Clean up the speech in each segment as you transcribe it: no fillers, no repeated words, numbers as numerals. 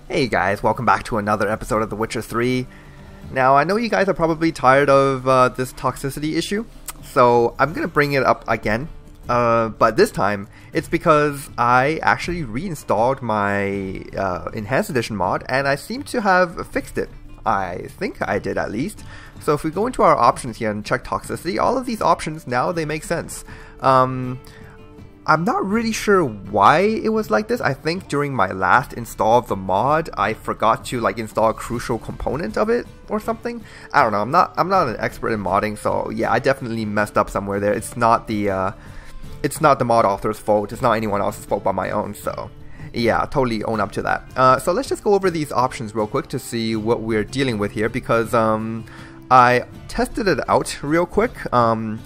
Hey guys, welcome back to another episode of The Witcher 3. Now, I know you guys are probably tired of this toxicity issue, so I'm gonna bring it up again. But this time, it's because I actually reinstalled my Enhanced Edition mod, and I seem to have fixed it. I think I did at least. So if we go into our options here and check toxicity, all of these options now they make sense. I'm not really sure why it was like this. I think during my last install of the mod, I forgot to install a crucial component of it or something. I don't know. I'm not an expert in modding, so yeah, I definitely messed up somewhere there. It's not the mod author's fault. It's not anyone else's fault but my own. So yeah, totally own up to that. So let's just go over these options real quick to see what we're dealing with here, because I tested it out real quick, and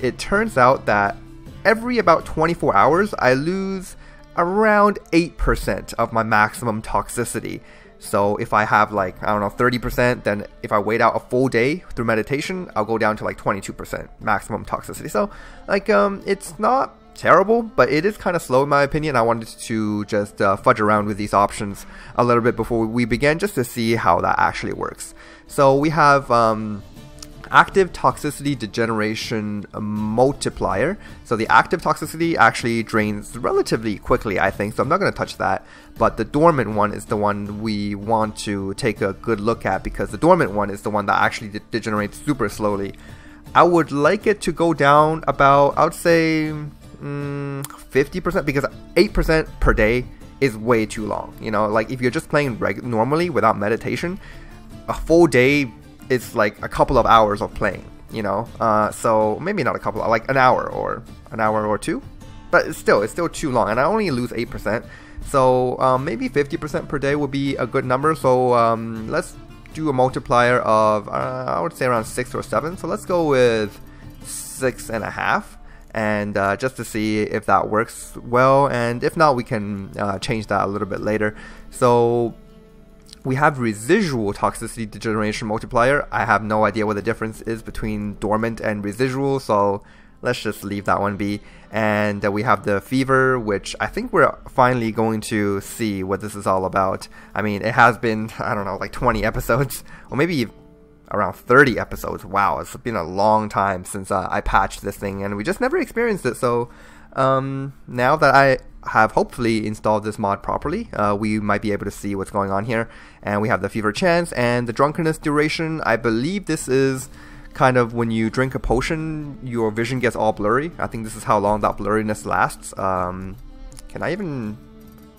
it turns out that every about 24 hours, I lose around 8% of my maximum toxicity. So if I have 30%, then if I wait out a full day through meditation, I'll go down to 22% maximum toxicity. So it's not terrible, but it is kind of slow in my opinion. I wanted to just fudge around with these options a little bit before we begin, just to see how that actually works. So we have active toxicity degeneration multiplier. So the active toxicity actually drains relatively quickly, I think, so I'm not going to touch that. But the dormant one is the one we want to take a good look at, because the dormant one is the one that actually degenerates super slowly. I would like it to go down about, I would say 50%, because 8% per day is way too long. You know, if you're just playing normally without meditation, a full day it's a couple of hours of playing, you know, so maybe not a couple, an hour or two, but it's still too long, and I only lose 8%, so maybe 50% per day would be a good number. So let's do a multiplier of I would say around 6 or 7, so let's go with 6.5, and just to see if that works well, and if not, we can change that a little bit later. So we have residual toxicity degeneration multiplier. I have no idea what the difference is between dormant and residual, so let's just leave that one be. And we have the fever, which I think we're finally going to see what this is all about. I mean, it has been, I don't know, 20 episodes, or maybe around 30 episodes. Wow, it's been a long time since I patched this thing, and we just never experienced it. So now that I have hopefully installed this mod properly, we might be able to see what's going on here. And we have the fever chance and the drunkenness duration. I believe this is kind of when you drink a potion, your vision gets all blurry. I think this is how long that blurriness lasts. Can I even...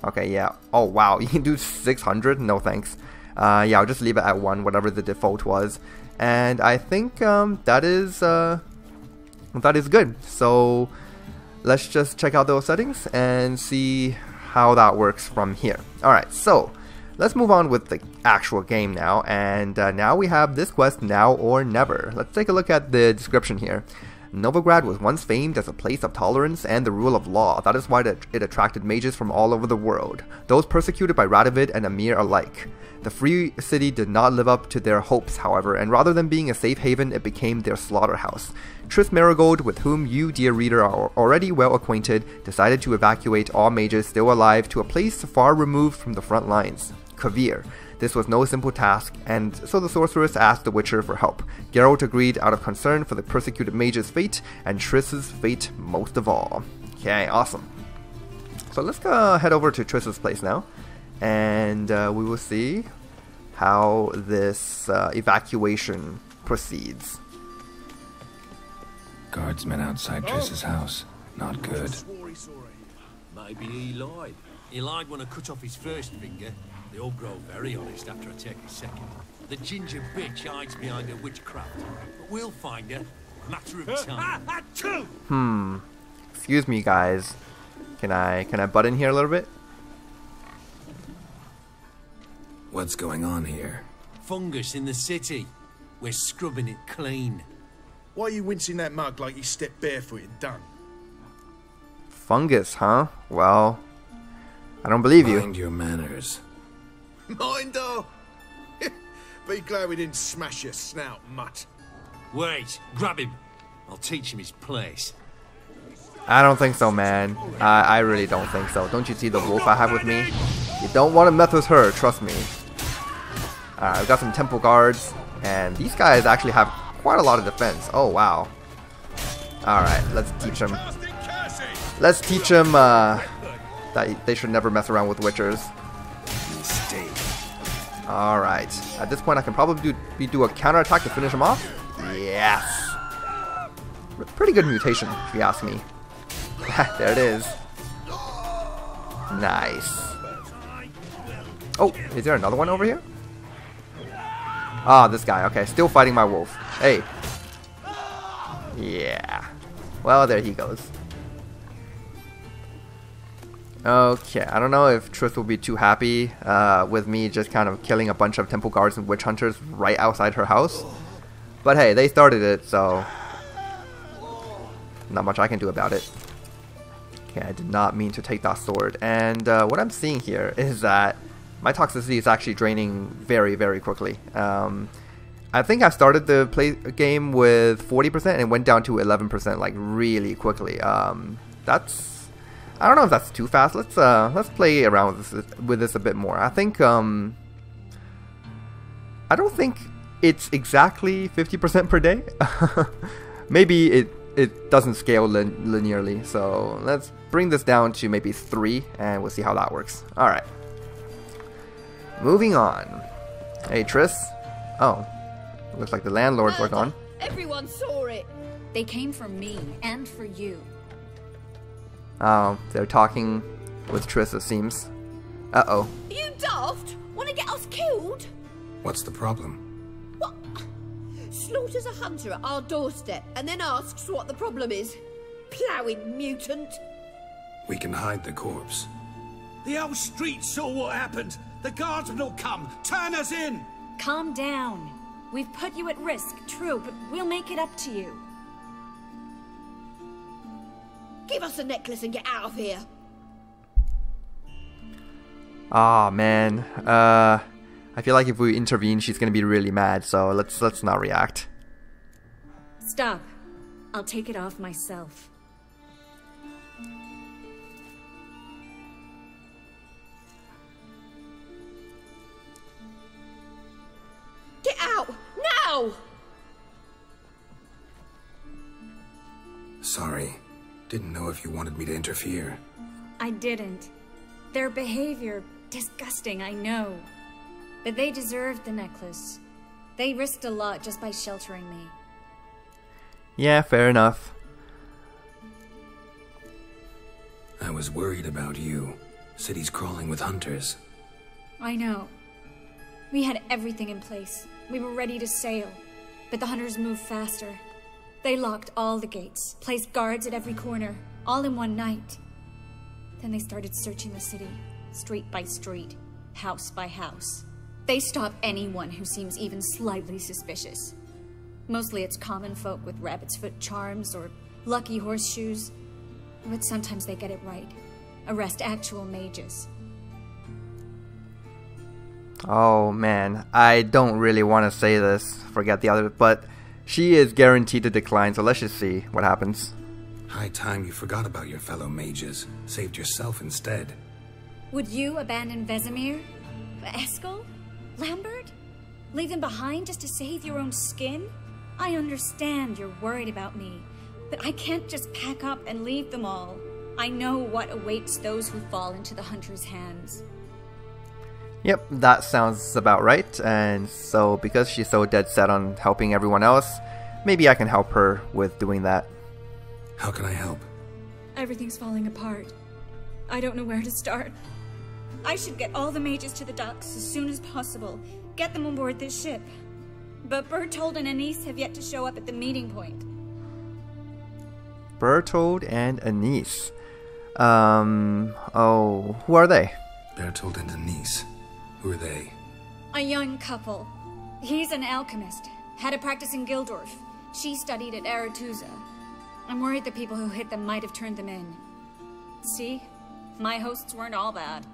Okay, yeah. Oh wow, you can do 600? No thanks. Yeah, I'll just leave it at 1, whatever the default was. And I think that is good. So let's just check out those settings and see how that works from here. Alright, so let's move on with the actual game now. And now we have this quest, Now or Never. Let's take a look at the description here. Novigrad was once famed as a place of tolerance and the rule of law. That is why it attracted mages from all over the world, those persecuted by Radovid and Emir alike. The free city did not live up to their hopes, however, and rather than being a safe haven, it became their slaughterhouse. Triss Marigold, with whom you, dear reader, are already well acquainted, decided to evacuate all mages still alive to a place far removed from the front lines, Kovir. This was no simple task, and so the sorceress asked the Witcher for help. Geralt agreed out of concern for the persecuted mage's fate, and Triss's fate most of all. Okay, awesome. So let's go head over to Triss's place now, and we will see how this evacuation proceeds. Guardsmen outside Triss's house. Not good. Maybe he lied. He lied when I cut off his first finger. They all grow very honest after I take his second. The ginger bitch hides behind her witchcraft, but we'll find her. Matter of time. Excuse me, guys. Can I butt in here a little bit? What's going on here? Fungus in the city. We're scrubbing it clean. Why are you wincing that mug like you stepped barefoot and done? Fungus, huh? Well, I don't believe you. Mind your manners. Mind her? Be glad we didn't smash your snout, mutt. Wait, grab him. I'll teach him his place. I don't think so, man. I really don't think so. Don't you see the wolf I have with me? You don't want to mess with her, trust me. Alright, I've got some temple guards, and these guys actually have quite a lot of defense. Oh, wow. Alright, let's teach them. Let's teach them that they should never mess around with witchers. Alright, at this point I can probably do a counterattack to finish him off. Yes! Pretty good mutation, if you ask me. There it is. Nice. Oh, is there another one over here? Ah, this guy. Okay, still fighting my wolf. Hey. Yeah. Well, there he goes. Okay, I don't know if Triss will be too happy with me just kind of killing a bunch of temple guards and witch hunters right outside her house. But hey, they started it, so not much I can do about it. Okay, I did not mean to take that sword. And what I'm seeing here is that my toxicity is actually draining very, very quickly. I think I started the game with 40% and it went down to 11% like really quickly. That's, I don't know if that's too fast. Let's play around with this a bit more. I think I don't think it's exactly 50% per day. Maybe it doesn't scale linearly. So let's bring this down to maybe 3 and we'll see how that works. Alright. Moving on. Hey Triss. Oh. Looks like the landlords were gone. Everyone saw it. They came for me and for you. Oh, they're talking with Triss, it seems. Uh-oh. Are you daft? Want to get us killed? What's the problem? What? Slaughters a hunter at our doorstep and then asks what the problem is. Ploughing mutant. We can hide the corpse. The whole street saw what happened. The guardsmen will come. Turn us in. Calm down. We've put you at risk, true, but we'll make it up to you. Give us a necklace and get out of here. Aw, man. I feel like if we intervene, she's gonna be really mad, so let's not react. Stop. I'll take it off myself. Get out! Now! Sorry. Didn't know if you wanted me to interfere. I didn't. Their behavior, disgusting, I know. But they deserved the necklace. They risked a lot just by sheltering me. Yeah, fair enough. I was worried about you. City's crawling with hunters. I know. We had everything in place. We were ready to sail. But the hunters moved faster. They locked all the gates, placed guards at every corner, all in one night. Then they started searching the city, street by street, house by house. They stop anyone who seems even slightly suspicious. Mostly it's common folk with rabbit's foot charms or lucky horseshoes. But sometimes they get it right. Arrest actual mages. Oh man, I don't really want to say this, forget the other, but she is guaranteed to decline, so let's just see what happens. High time you forgot about your fellow mages. Saved yourself instead. Would you abandon Vesemir? Eskel? Lambert? Leave them behind just to save your own skin? I understand you're worried about me, but I can't just pack up and leave them all. I know what awaits those who fall into the hunter's hands. Yep, that sounds about right, and so because she's so dead set on helping everyone else, maybe I can help her with doing that. How can I help? Everything's falling apart. I don't know where to start. I should get all the mages to the docks as soon as possible. Get them on board this ship. But Bertold and Anise have yet to show up at the meeting point. Bertold and Anise. Oh, who are they? Bertold and Anise. Who are they? A young couple. He's an alchemist. Had a practice in Gildorf. She studied at Aretuza. I'm worried the people who hit them might have turned them in. See? My hosts weren't all bad.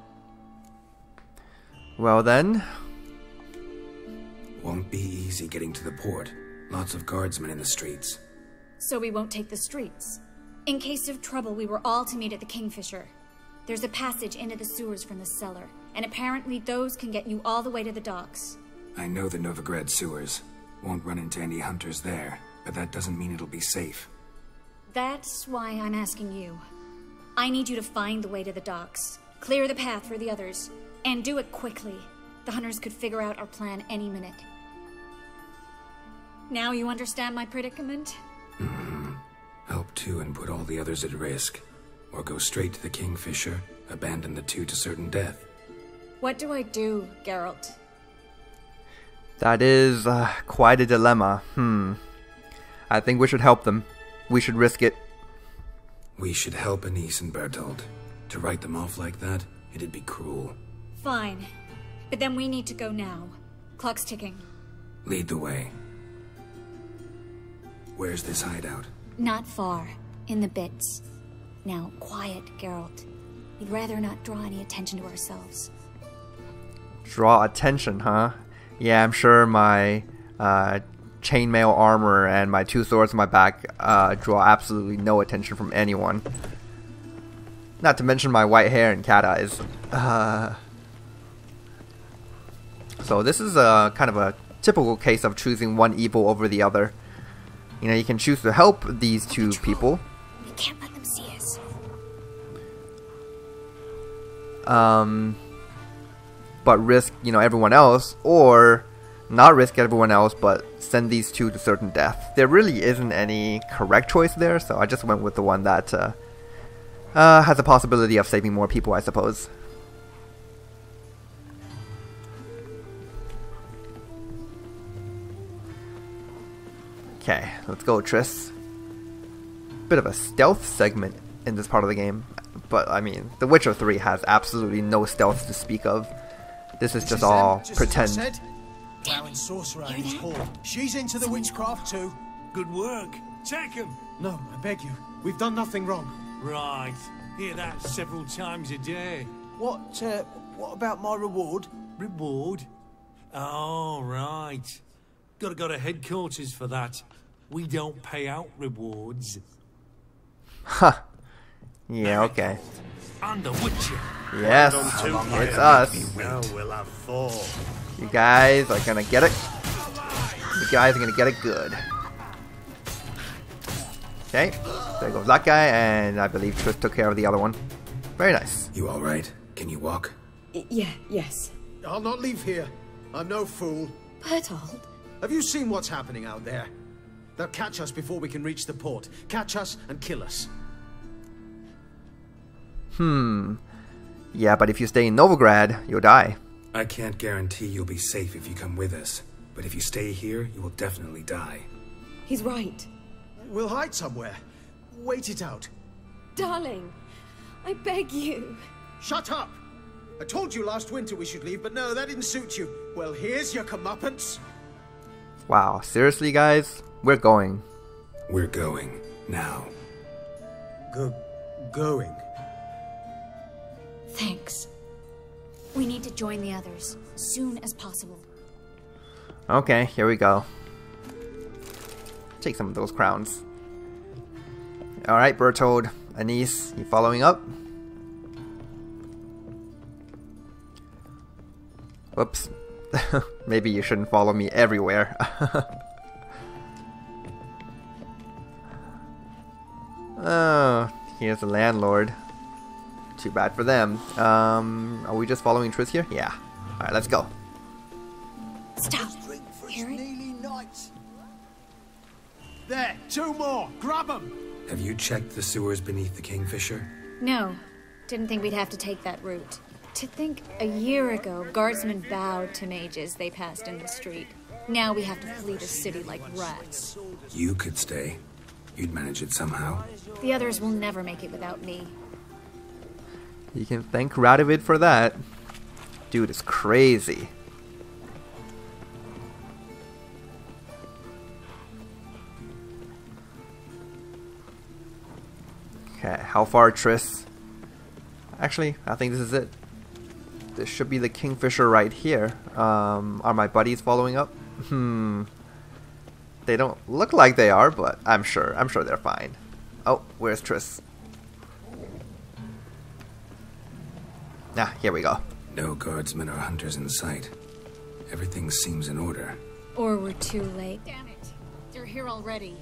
Well then. Won't be easy getting to the port. Lots of guardsmen in the streets. So we won't take the streets. In case of trouble, we were all to meet at the Kingfisher. There's a passage into the sewers from the cellar, and apparently those can get you all the way to the docks. I know the Novigrad sewers. Won't run into any hunters there, but that doesn't mean it'll be safe. That's why I'm asking you. I need you to find the way to the docks, clear the path for the others, and do it quickly. The hunters could figure out our plan any minute. Now you understand my predicament? Help two and put all the others at risk. Or go straight to the Kingfisher, abandon the two to certain death. What do I do, Geralt? That is quite a dilemma. I think we should help them. We should risk it. We should help Anise and Bertold. To write them off like that, it'd be cruel. Fine. But then we need to go now. Clock's ticking. Lead the way. Where's this hideout? Not far. In the bits. Now, quiet, Geralt. We'd rather not draw any attention to ourselves. Draw attention, huh? Yeah, I'm sure my chainmail armor and my two swords on my back draw absolutely no attention from anyone. Not to mention my white hair and cat eyes. So this is a kind of a typical case of choosing one evil over the other. You know, you can choose to help these two people. We can't let them see us. But risk, you know, everyone else, or not risk everyone else, but send these two to certain death. There really isn't any correct choice there, so I just went with the one that has a possibility of saving more people, I suppose. Okay, let's go, Triss. Bit of a stealth segment in this part of the game, but I mean, The Witcher 3 has absolutely no stealth to speak of. This is just all pretend. Plowing sorcerer in his hall. She's into the witchcraft too. Good work. Take him. No, I beg you. We've done nothing wrong. Right. Hear that several times a day. What about my reward? Reward? Oh, right. Gotta go to headquarters for that. We don't pay out rewards. Huh. Yeah, okay. I'm the Witcher. Yes, it's us. Now we'll have four. You guys are gonna get it. You guys are gonna get it good. Okay, there goes that guy, and I believe Triss took care of the other one. Very nice. You alright? Can you walk? Yes. I'll not leave here. I'm no fool. Bertold? Have you seen what's happening out there? They'll catch us before we can reach the port. Catch us and kill us. Yeah, but if you stay in Novigrad, you'll die. I can't guarantee you'll be safe if you come with us. But if you stay here, you will definitely die. He's right. We'll hide somewhere. Wait it out. Darling, I beg you. Shut up! I told you last winter we should leave, but no, that didn't suit you. Well, here's your comeuppance. Wow, seriously, guys? We're going. We're going. Now. Going? Thanks. We need to join the others, soon as possible. Okay, here we go. Take some of those crowns. Alright, Bertold. Anise, you following up? Whoops. Maybe you shouldn't follow me everywhere. Oh, here's the landlord. Too bad for them. Are we just following Triss here? Yeah. Alright, let's go. Stop. Hear it? There, two more. Grab them. Have you checked the sewers beneath the Kingfisher? No. Didn't think we'd have to take that route. To think a year ago, guardsmen bowed to mages they passed in the street. Now we have to flee the city like rats. You could stay. You'd manage it somehow. The others will never make it without me. You can thank Radovid for that. Dude is crazy. Okay, how far, Triss? Actually, I think this is it. This should be the Kingfisher right here. Are my buddies following up? They don't look like they are, but I'm sure they're fine. Oh, where's Triss? Ah, here we go. No guardsmen or hunters in sight. Everything seems in order. Or we're too late. Damn it. They're here already.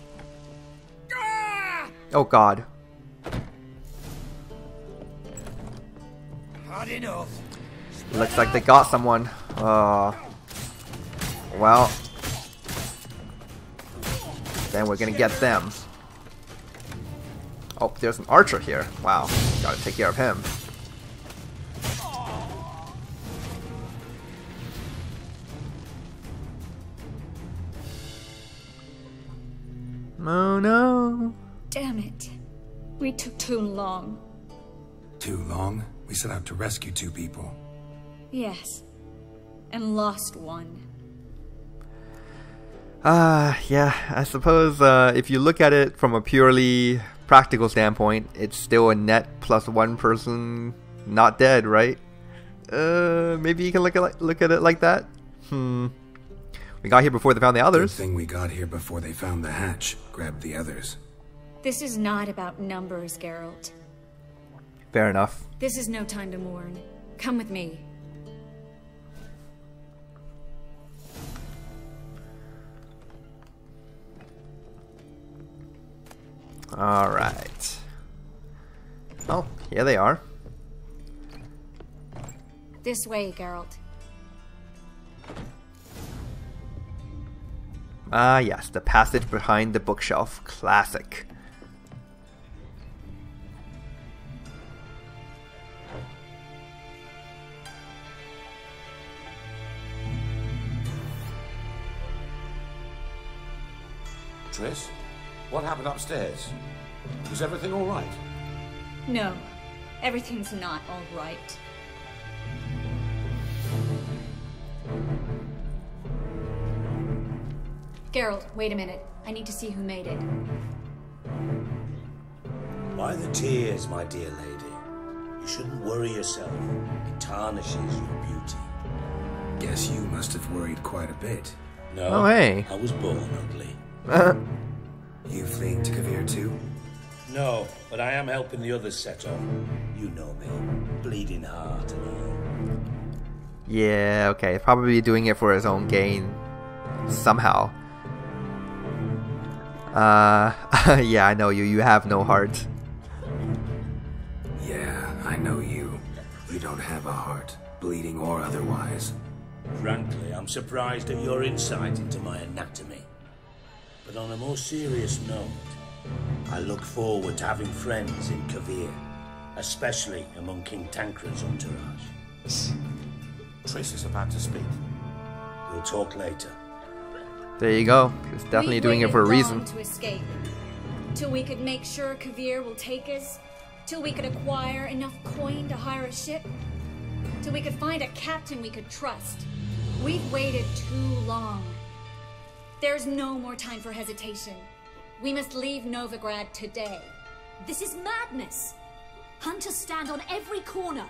Oh god. Hard enough. Looks like they got someone. Well. Then we're gonna get them. Oh, there's an archer here. Wow. Gotta take care of him. Oh no. Damn it. We took too long. Too long? We set out to rescue 2 people. Yes. And lost one. Yeah, I suppose if you look at it from a purely practical standpoint, it's still a net plus 1 person not dead, right? Maybe you can look at it like that? We got here before they found the others. Good thing we got here before they found the hatch, grabbed the others. This is not about numbers, Geralt. Fair enough. This is no time to mourn. Come with me. Alright. Oh, here they are. This way, Geralt. Ah, yes, the passage behind the bookshelf. Classic. Triss, what happened upstairs? Was everything all right? No, everything's not all right. Geralt, wait a minute. I need to see who made it. By the tears, my dear lady. You shouldn't worry yourself. It tarnishes your beauty. Guess you must have worried quite a bit. No, Oh, hey. I was born ugly. You fleeing to Kavir too? No, but I am helping the others set off. You know me. Bleeding heart and all. Yeah, okay. Probably doing it for his own gain. Somehow. Yeah, I know you. You have no heart. Yeah, I know you. You don't have a heart, bleeding or otherwise. Frankly, I'm surprised at your insight into my anatomy. But on a more serious note, I look forward to having friends in Kavir, especially among King Tancred's entourage. Triss is about to speak. We'll talk later. There you go. He was definitely doing it for a reason. To escape, till we could make sure Kavir will take us, till we could acquire enough coin to hire a ship, till we could find a captain we could trust. We've waited too long. There's no more time for hesitation. We must leave Novigrad today. This is madness. Hunters stand on every corner.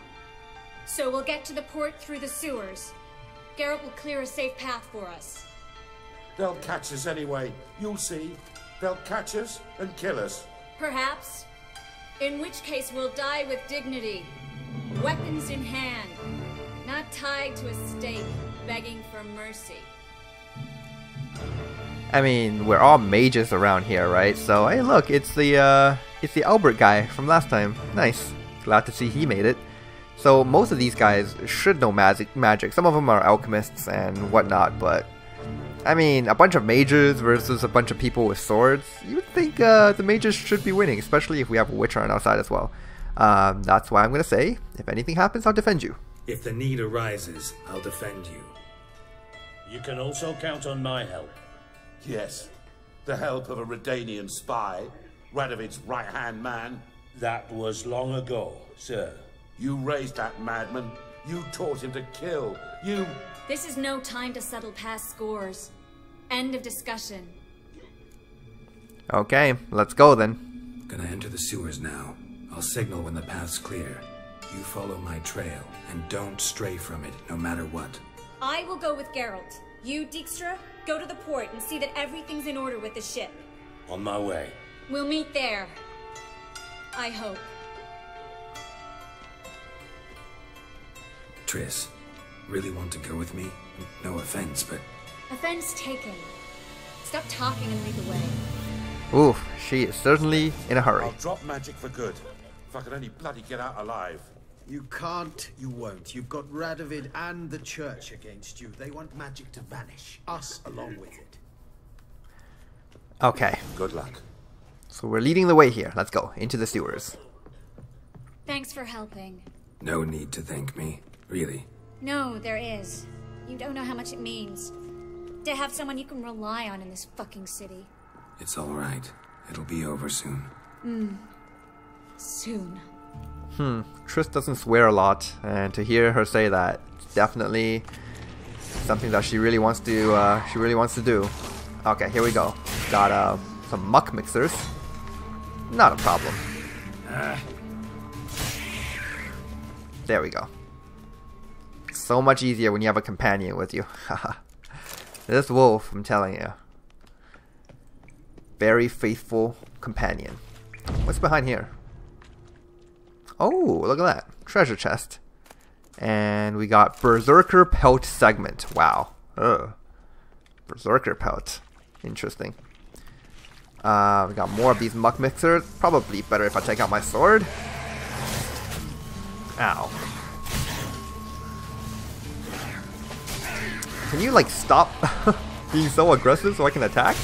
So we'll get to the port through the sewers. Geralt will clear a safe path for us. They'll catch us anyway. You'll see. They'll catch us and kill us. Perhaps. In which case we'll die with dignity. Weapons in hand. Not tied to a stake, begging for mercy. I mean, we're all mages around here, right? So, hey, look, it's the Albert guy from last time. Nice. Glad to see he made it. So, most of these guys should know magic. Some of them are alchemists and whatnot, but I mean, a bunch of mages versus a bunch of people with swords. You would think the mages should be winning, especially if we have a witcher on our side as well. That's why I'm going to say, if anything happens, I'll defend you. If the need arises, I'll defend you. You can also count on my help. Yes. The help of a Redanian spy, Radovid's right-hand man. That was long ago, sir. You raised that madman. You taught him to kill. You... This is no time to settle past scores. End of discussion. Okay, let's go then. Gonna enter the sewers now. I'll signal when the path's clear. You follow my trail, and don't stray from it, no matter what. I will go with Geralt. You, Dijkstra, go to the port and see that everything's in order with the ship. On my way. We'll meet there. I hope. Triss, really want to go with me? No offense, but... Offense taken. Stop talking and lead the way. Oof, she is certainly in a hurry. I'll drop magic for good. If I could only bloody get out alive. You can't, you won't. You've got Radovid and the church against you. They want magic to vanish. Us along with it. Okay. Good luck. So we're leading the way here. Let's go. Into the sewers. Thanks for helping. No need to thank me. Really. No, there is. You don't know how much it means. To have someone you can rely on in this fucking city. It's alright. It'll be over soon. Soon. Triss doesn't swear a lot, and to hear her say that, it's definitely something that she really wants to do. Okay, here we go. Got some muck mixers. Not a problem. There we go. So much easier when you have a companion with you. This wolf, I'm telling you. Very faithful companion. What's behind here? Oh, look at that. Treasure chest. And we got Berserker Pelt segment. Wow. Ugh. Berserker Pelt. Interesting. We got more of these muck mixers. Probably better if I take out my sword. Ow. Can you, like, stop being so aggressive so I can attack?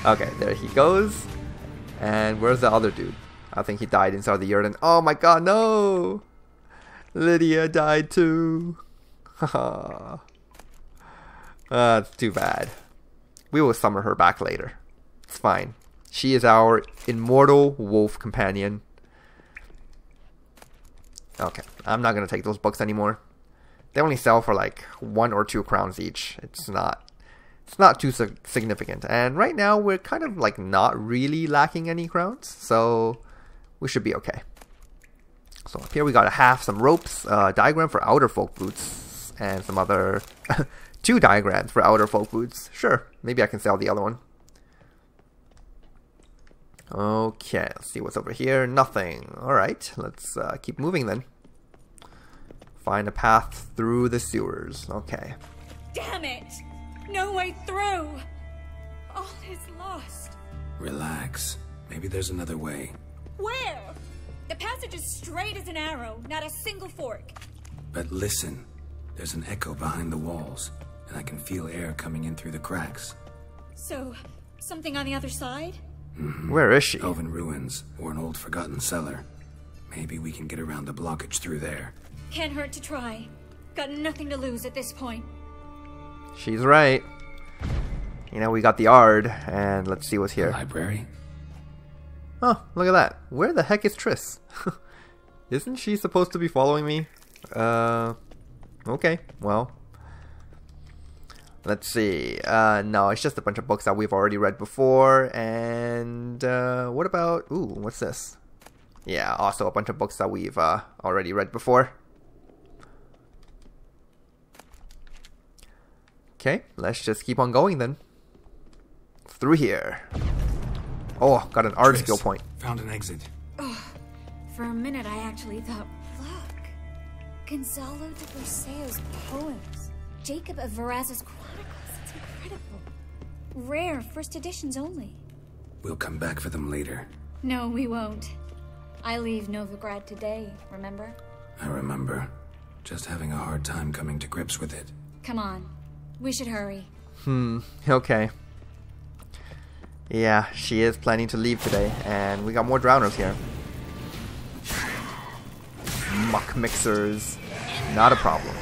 Okay, there he goes. And where's the other dude? I think he died inside the yurt. And oh my god, no! Lydia died too. Haha. That's too bad. We will summon her back later. It's fine. She is our immortal wolf companion. Okay, I'm not gonna take those books anymore. They only sell for like 1 or 2 crowns each. It's not too significant. And right now we're kind of like not really lacking any crowns, so we should be okay. So up here we got some ropes, diagram for outer folk boots, and some other 2 diagrams for outer folk boots. Sure, maybe I can sell the other one. Okay, let's see what's over here. Nothing. Alright, let's keep moving then. Find a path through the sewers. Okay. Damn it! No way through! All is lost. Relax. Maybe there's another way. Where? The passage is straight as an arrow, not a single fork. But listen. There's an echo behind the walls, and I can feel air coming in through the cracks. So, something on the other side? Where is she? Elven ruins, or an old forgotten cellar. Maybe we can get around the blockage through there. Can't hurt to try. Got nothing to lose at this point. She's right. You know, we got the Ard, and let's see what's here. The library? Oh, look at that. Where the heck is Triss? Isn't she supposed to be following me? Okay, well. Let's see. No, it's just a bunch of books that we've already read before. And what about... Ooh, what's this? Yeah, also a bunch of books that we've already read before. Okay, let's just keep on going then. Through here. Oh, got an art skill point. Found an exit. Oh, for a minute I actually thought, look. Gonzalo de Berceo's poems. Jacob of Varaz's chronicles. It's incredible. Rare, first editions only. We'll come back for them later. No, we won't. I leave Novigrad today, remember? I remember. Just having a hard time coming to grips with it. Come on. We should hurry. Okay. Yeah, she is planning to leave today, and we got more drowners here. Muck mixers. Not a problem.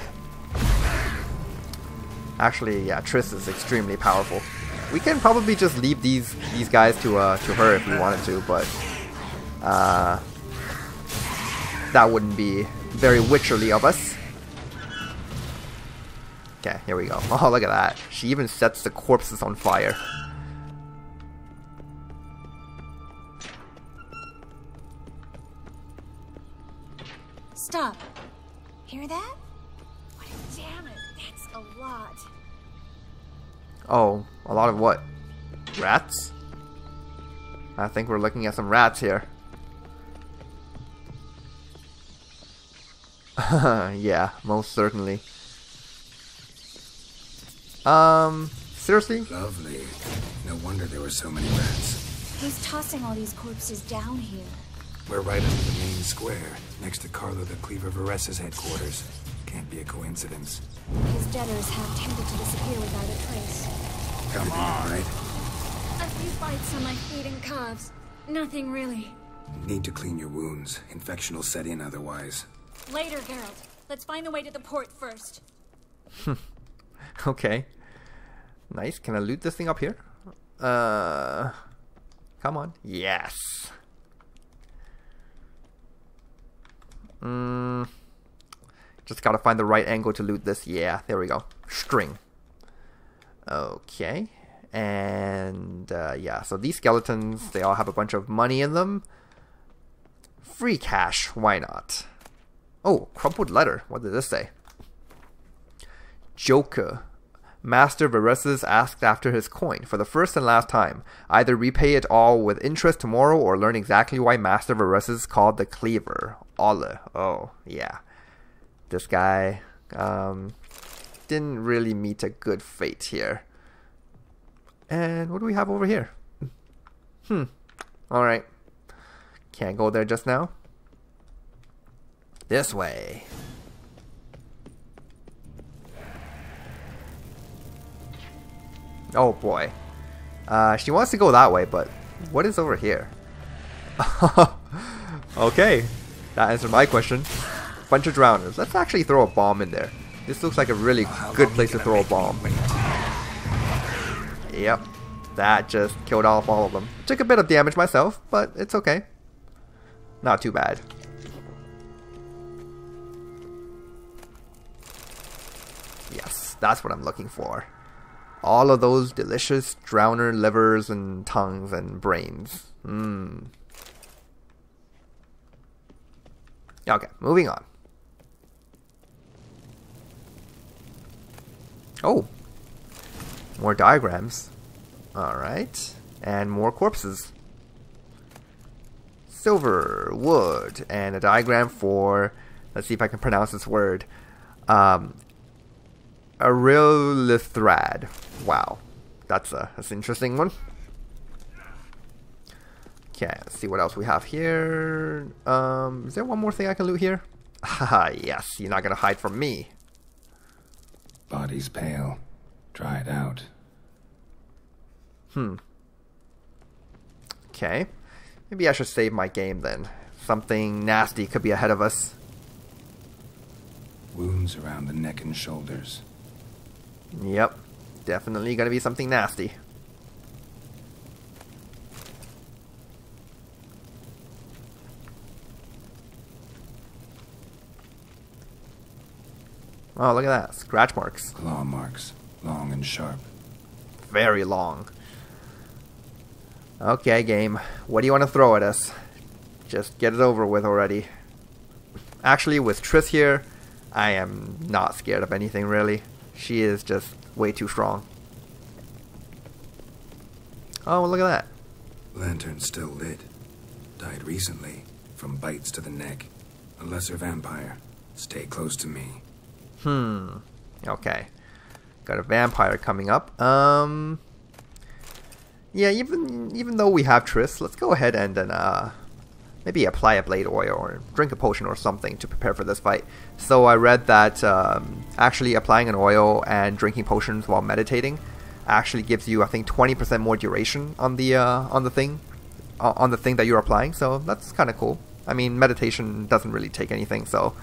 Actually, yeah, Triss is extremely powerful. We can probably just leave these guys to her if we wanted to, but that wouldn't be very witcherly of us. Okay, here we go. Oh, look at that. She even sets the corpses on fire. Stop. Hear that? Damn it, that's a lot. Oh, a lot of what? Rats? I think we're looking at some rats here. Yeah, most certainly. Seriously? Lovely. No wonder there were so many rats. Who's tossing all these corpses down here? We're right under the main square, next to Carlo the Cleaver Vares's headquarters. Can't be a coincidence. His debtors have tended to disappear without a trace. Come on, right? A few bites on my feet and calves. Nothing really. Need to clean your wounds. Infection will set in otherwise. Later, Geralt. Let's find the way to the port first. Okay. Nice. Can I loot this thing up here? Come on. Yes. Just gotta find the right angle to loot this. Yeah, there we go. String. Okay. And yeah, so these skeletons, they all have a bunch of money in them. Free cash, why not? Oh, crumpled letter. What did this say? Joker. Master Vares's asked after his coin for the first and last time. Either repay it all with interest tomorrow or learn exactly why Master Vares's called the Cleaver. Ole. Oh, yeah. This guy didn't really meet a good fate here. And what do we have over here? Alright. Can't go there just now. This way. Oh boy. She wants to go that way, but what is over here? Okay. That answered my question. Bunch of drowners. Let's actually throw a bomb in there. This looks like a really good place to throw a bomb. Yep. That just killed off all of them. Took a bit of damage myself, but it's okay. Not too bad. Yes, that's what I'm looking for. All of those delicious drowner livers and tongues and brains. Okay, moving on. Oh, more diagrams. Alright, and more corpses. Silver, wood, and a diagram for, let's see if I can pronounce this word. Arilithrad. Wow, that's an interesting one. Okay, let's see what else we have here. Is there one more thing I can loot here? Haha, yes, you're not gonna hide from me. Body's pale, dried out. Okay, maybe I should save my game then. Something nasty could be ahead of us. Wounds around the neck and shoulders. Yep, definitely gonna be something nasty. Oh, look at that. Scratch marks. Claw marks. Long and sharp. Very long. Okay, game. What do you want to throw at us? Just get it over with already. Actually, with Triss here, I am not scared of anything, really. She is just way too strong. Oh, look at that. Lantern still lit. Died recently. From bites to the neck. A lesser vampire. Stay close to me. Okay. Got a vampire coming up. Yeah, even though we have Triss, let's go ahead and then maybe apply a blade oil or drink a potion or something to prepare for this fight. So I read that actually applying an oil and drinking potions while meditating actually gives you, I think, 20% more duration on the thing that you're applying. So that's kind of cool. I mean, meditation doesn't really take anything, so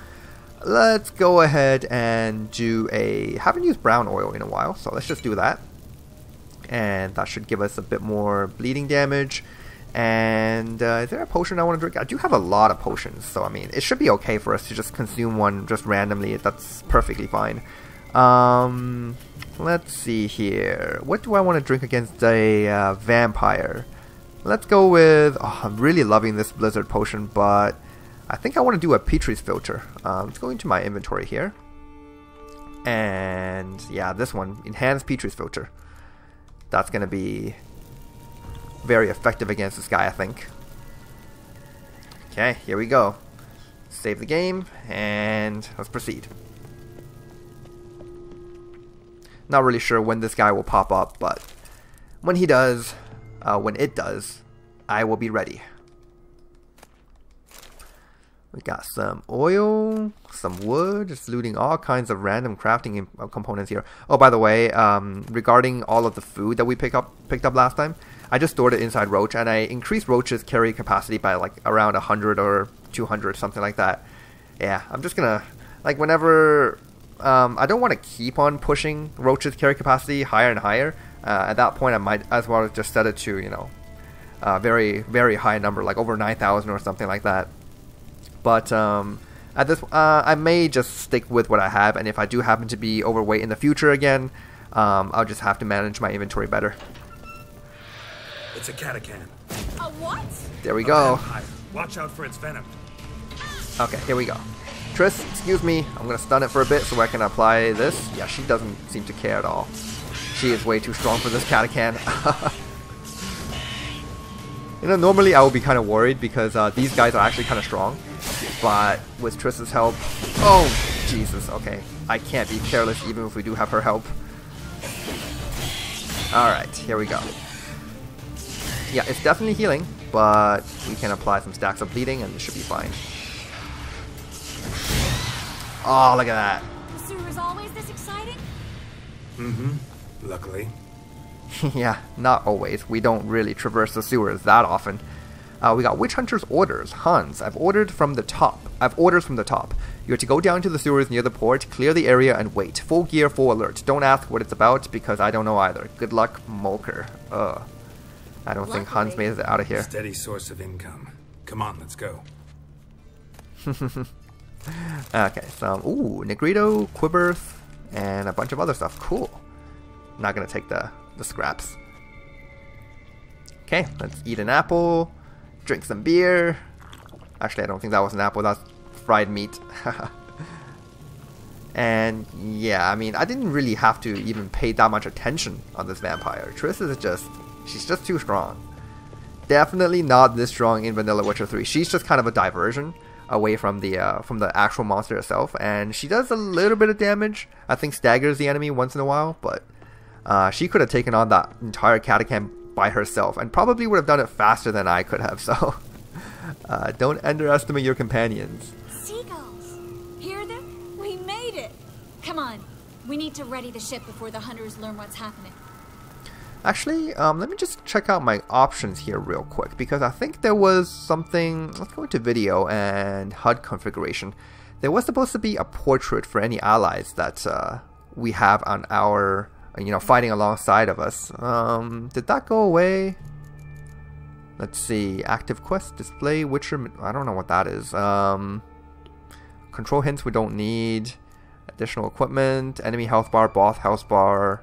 let's go ahead and do a... haven't used brown oil in a while, so let's just do that. And that should give us a bit more bleeding damage. And is there a potion I want to drink? I do have a lot of potions, so I mean, it should be okay for us to just consume one just randomly. That's perfectly fine. Let's see here. What do I want to drink against a vampire? Let's go with... oh, I'm really loving this blizzard potion, but I think I want to do a Petrie's filter. Let's go into my inventory here. And yeah, this one, enhanced Petrie's filter. That's going to be very effective against this guy, I think. Okay, here we go. Save the game, and let's proceed. Not really sure when this guy will pop up, but when he does, when it does, I will be ready. We got some oil, some wood, just looting all kinds of random crafting components here. Oh, by the way, regarding all of the food that we picked up last time, I just stored it inside Roach, and I increased Roach's carry capacity by like around 100 or 200, something like that. Yeah, I'm just gonna, like, whenever, I don't want to keep on pushing Roach's carry capacity higher and higher. At that point, I might as well just set it to, you know, very, very high number, like over 9,000 or something like that. But at this, I may just stick with what I have, and if I do happen to be overweight in the future again, I'll just have to manage my inventory better. It's a catacan. A what? There we go. Vampire. Watch out for its venom. Okay, here we go. Triss, excuse me. I'm gonna stun it for a bit so I can apply this. Yeah, she doesn't seem to care at all. She is way too strong for this catacan. You know, normally I would be kind of worried because these guys are actually kind of strong. But with Triss's help... Oh, Jesus, okay. I can't be careless even if we do have her help. Alright, here we go. Yeah, it's definitely healing, but we can apply some stacks of bleeding and it should be fine. Oh, look at that. The sewer's always this exciting? Mm-hmm. Luckily. Yeah, not always. We don't really traverse the sewers that often. We got Witch Hunter's orders. Hans, I've orders from the top. You're to go down to the sewers near the port, clear the area, and wait. Full gear, full alert. Don't ask what it's about, because I don't know either. Good luck, Mulker. I don't think Hans made it out of here. Steady source of income. Come on, let's go. Okay, some, ooh, Negrito, Quibberth, and a bunch of other stuff. Cool. Not gonna take the scraps. Okay, let's eat an apple. Drink some beer. Actually, I don't think that was an apple. That's fried meat. And yeah, I mean, I didn't really have to even pay that much attention on this vampire. Triss is just, she's just too strong. Definitely not this strong in Vanilla Witcher 3. She's just kind of a diversion away from the actual monster itself, and she does a little bit of damage. I think staggers the enemy once in a while, but she could have taken on that entire catacan by herself, and probably would have done it faster than I could have, so don't underestimate your companions. Seagulls! Hear them? We made it! Come on, we need to ready the ship before the hunters learn what's happening. Actually, let me just check out my options here real quick, because I think there was something. Let's go into video and HUD configuration. There was supposed to be a portrait for any allies that we have on our, you know, fighting alongside of us. Did that go away? Let's see. Active quest display Witcher. I don't know what that is. Control hints we don't need. Additional equipment. Enemy health bar. Boss health bar.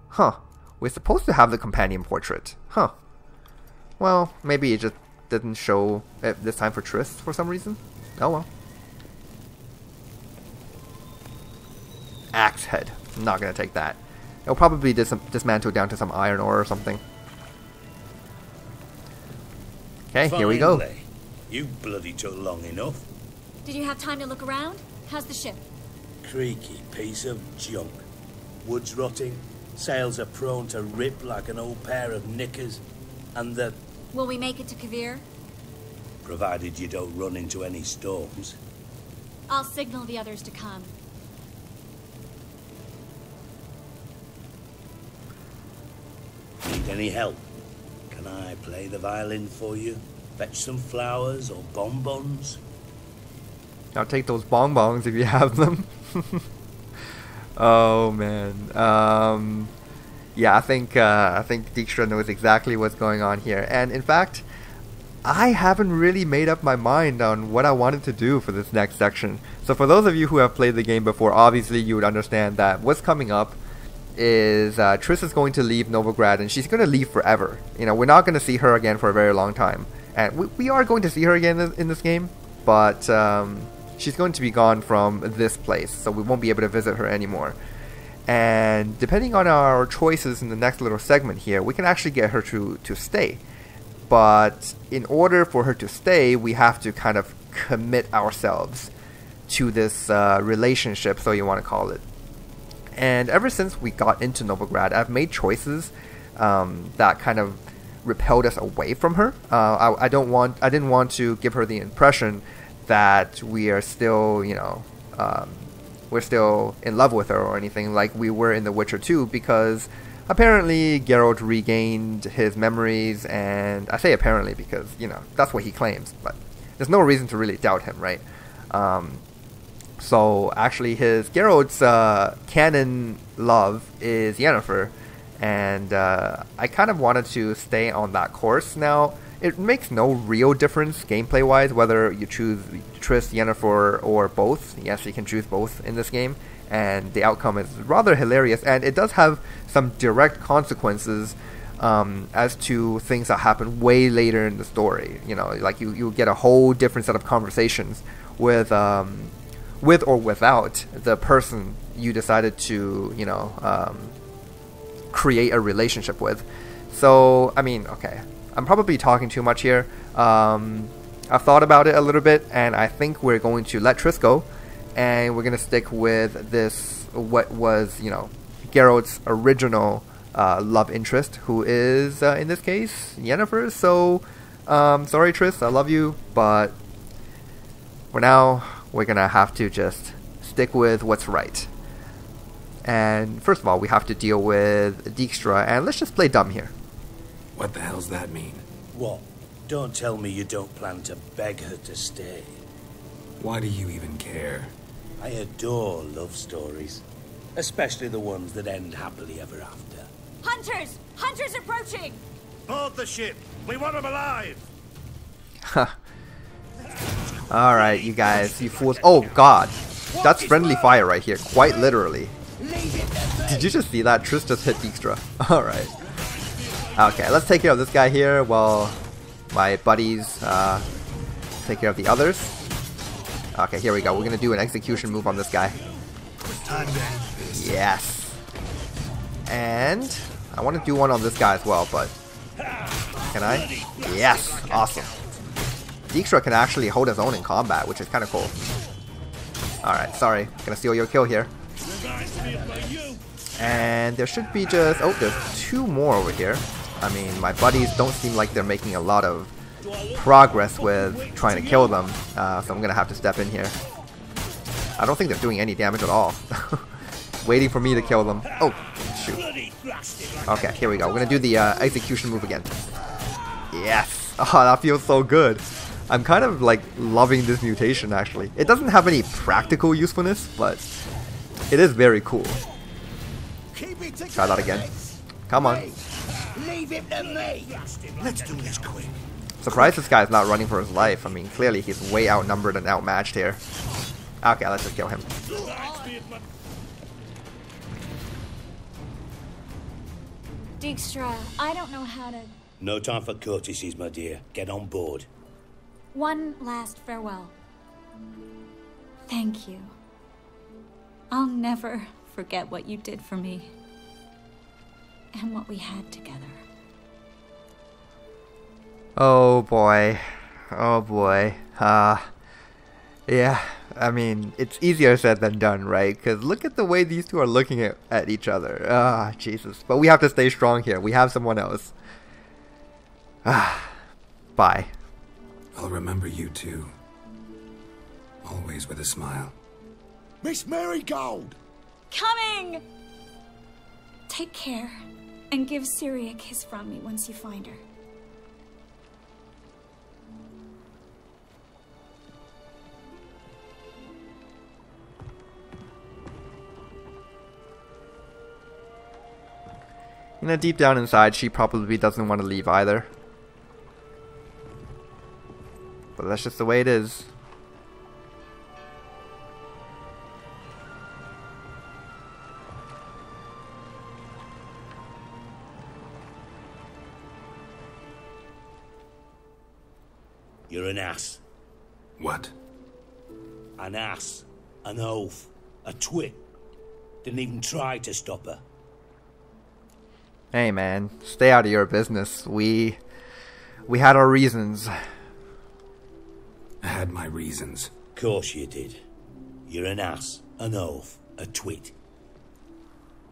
Huh. We're supposed to have the companion portrait. Huh. Well, maybe it just didn't show it this time for Triss for some reason. Oh well. Axe head. I'm not gonna take that. It'll probably dismantle down to some iron ore or something. Okay, here we go. You bloody took long enough. Did you have time to look around? How's the ship? Creaky piece of junk. Wood's rotting. Sails are prone to rip like an old pair of knickers. And the... Will we make it to Kavir? Provided you don't run into any storms. I'll signal the others to come. Need any help? Can I play the violin for you? Fetch some flowers or bonbons? I'll take those bonbons if you have them. Oh man. Yeah, I think Dijkstra knows exactly what's going on here. And in fact, I haven't really made up my mind on what I wanted to do for this next section. So for those of you who have played the game before, obviously you would understand that what's coming up is Triss is going to leave Novigrad, and she's going to leave forever. You know, we're not going to see her again for a very long time. And we are going to see her again in this game, but she's going to be gone from this place, so we won't be able to visit her anymore. And depending on our choices in the next little segment here, we can actually get her to stay. But in order for her to stay, we have to kind of commit ourselves to this relationship, so you want to call it. And ever since we got into Novigrad, I've made choices that kind of repelled us away from her. I didn't want to give her the impression that we are still, you know, we're still in love with her or anything like we were in The Witcher 2, because apparently Geralt regained his memories, and I say apparently because, you know, that's what he claims, but there's no reason to really doubt him, right? So actually Geralt's canon love is Yennefer, and I kind of wanted to stay on that course. Now, it makes no real difference gameplay-wise whether you choose Triss, Yennefer, or both. Yes, you can choose both in this game, and the outcome is rather hilarious, and it does have some direct consequences as to things that happen way later in the story. You know, like you get a whole different set of conversations with or without the person you decided to, you know, create a relationship with. So, I mean, okay, I'm probably talking too much here. I've thought about it a little bit, and I think we're going to let Triss go, and we're going to stick with this, what was, you know, Geralt's original love interest, who is, in this case, Yennefer. So, sorry Triss, I love you, but for now, we're gonna have to just stick with what's right. And first of all, we have to deal with Dijkstra, and let's just play dumb here. What the hell's that mean? What? Don't tell me you don't plan to beg her to stay. Why do you even care? I adore love stories, especially the ones that end happily ever after. Hunters! Hunters approaching! Board the ship! We want them alive! Alright, you guys, you fools. Oh god, that's friendly fire right here, quite literally. Did you just see that? Triss just hit Dijkstra. Alright. Okay, let's take care of this guy here while my buddies take care of the others. Okay, here we go. We're gonna do an execution move on this guy. Yes. And I want to do one on this guy as well, but can I? Yes. Awesome. Dijkstra can actually hold his own in combat, which is kind of cool. Alright, sorry. Gonna steal your kill here. And there should be just... oh, there's two more over here. I mean, my buddies don't seem like they're making a lot of progress with trying to kill them. So I'm gonna have to step in here. I don't think they're doing any damage at all. Waiting for me to kill them. Oh, shoot. Okay, here we go. We're gonna do the execution move again. Yes! Oh, that feels so good. I'm kind of like loving this mutation actually. It doesn't have any practical usefulness, but it is very cool. Try that again. Come on. Leave him to me. Let's do this quick. Surprised this guy's not running for his life. I mean, clearly he's way outnumbered and outmatched here. Okay, let's just kill him. Dijkstra, I don't know how to... No time for courtesies, my dear. Get on board. One last farewell. Thank you. I'll never forget what you did for me. And what we had together. Oh boy. Oh boy. Yeah, I mean, it's easier said than done, right? Because look at the way these two are looking at each other. Ah, Jesus. But we have to stay strong here. We have someone else. Bye. I'll remember you too. Always with a smile. Miss Marigold! Coming! Take care, and give Ciri a kiss from me once you find her. You know, deep down inside, she probably doesn't want to leave either. But that's just the way it is. You're an ass. What? An ass. An oaf. A twit. Didn't even try to stop her. Hey man, stay out of your business. We had our reasons. I had my reasons. Course you did. You're an ass, an oaf, a twit.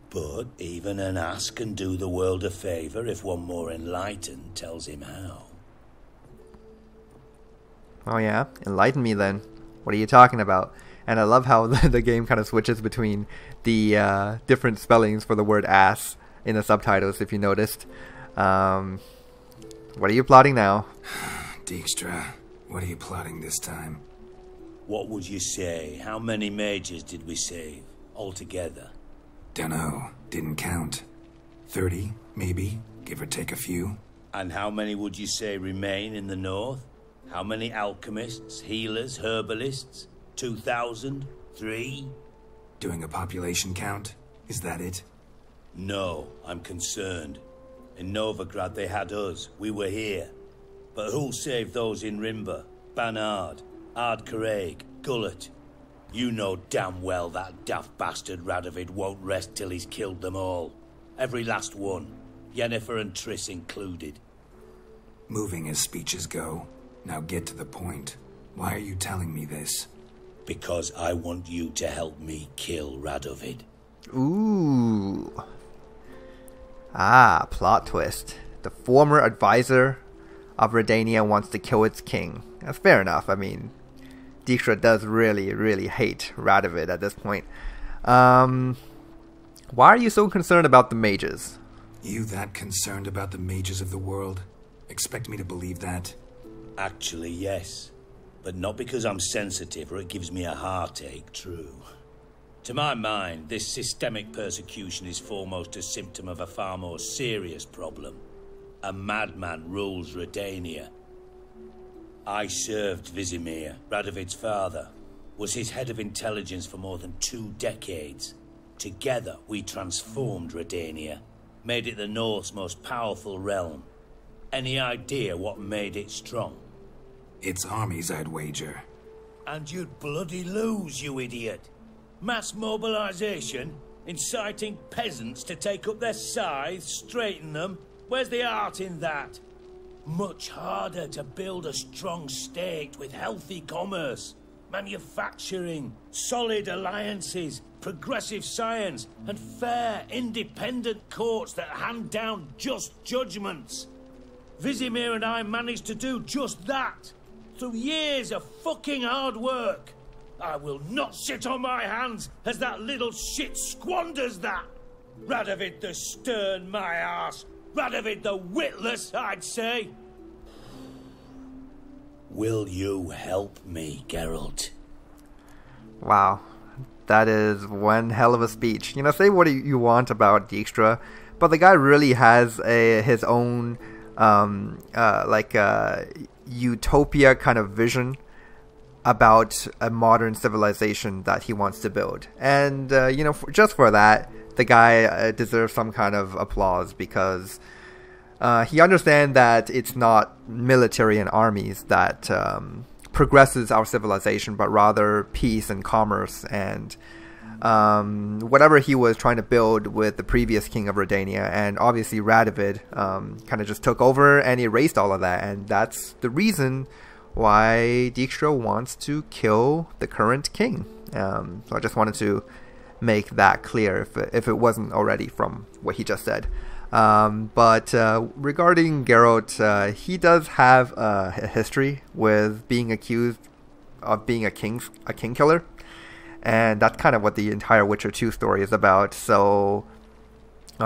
But even an ass can do the world a favour if one more enlightened tells him how. Oh yeah? Enlighten me then. What are you talking about? And I love how the game kind of switches between the different spellings for the word ass in the subtitles, if you noticed. What are you plotting now? Dijkstra, what are you plotting this time? What would you say? How many mages did we save altogether? Dunno. Didn't count. 30, maybe, give or take a few. And how many would you say remain in the north? How many alchemists, healers, herbalists? 2,000? 3? Doing a population count? Is that it? No, I'm concerned. In Novigrad they had us. We were here. But who'll save those in Rimba? Banard, Ardcaraig, Gullet? You know damn well that daft bastard Radovid won't rest till he's killed them all. Every last one. Yennefer and Triss included. Moving as speeches go. Now get to the point. Why are you telling me this? Because I want you to help me kill Radovid. Ooh. Ah, plot twist. The former advisor of Redania wants to kill its king. That's fair enough. I mean, Dijkstra does really, really hate Radovid at this point. Why are you so concerned about the mages? You that concerned about the mages of the world? Expect me to believe that? Actually, yes. But not because I'm sensitive or it gives me a heartache, true. To my mind, this systemic persecution is foremost a symptom of a far more serious problem. A madman rules Redania. I served Vizimir, Radovid's father, was his head of intelligence for more than 2 decades. Together, we transformed Redania, made it the North's most powerful realm. Any idea what made it strong? Its armies, I'd wager. And you'd bloody lose, you idiot. Mass mobilization, inciting peasants to take up their scythes, straighten them. Where's the art in that? Much harder to build a strong state with healthy commerce, manufacturing, solid alliances, progressive science, and fair, independent courts that hand down just judgments. Vizimir and I managed to do just that, through years of fucking hard work. I will not sit on my hands as that little shit squanders that. Radovid the stern, my ass. Radovid the witless, I'd say. Will you help me, Geralt? Wow. That is one hell of a speech. You know, say what you want about Dijkstra, but the guy really has his own utopia kind of vision about a modern civilization that he wants to build. And, you know, just for that, the guy deserves some kind of applause, because he understands that it's not military and armies that progresses our civilization, but rather peace and commerce and whatever he was trying to build with the previous king of Redania. And obviously Radovid kind of just took over and erased all of that, and that's the reason why Dijkstra wants to kill the current king. So I just wanted to make that clear if it wasn't already from what he just said. But regarding Geralt, he does have a history with being accused of being a king killer, and that's kind of what the entire Witcher 2 story is about. So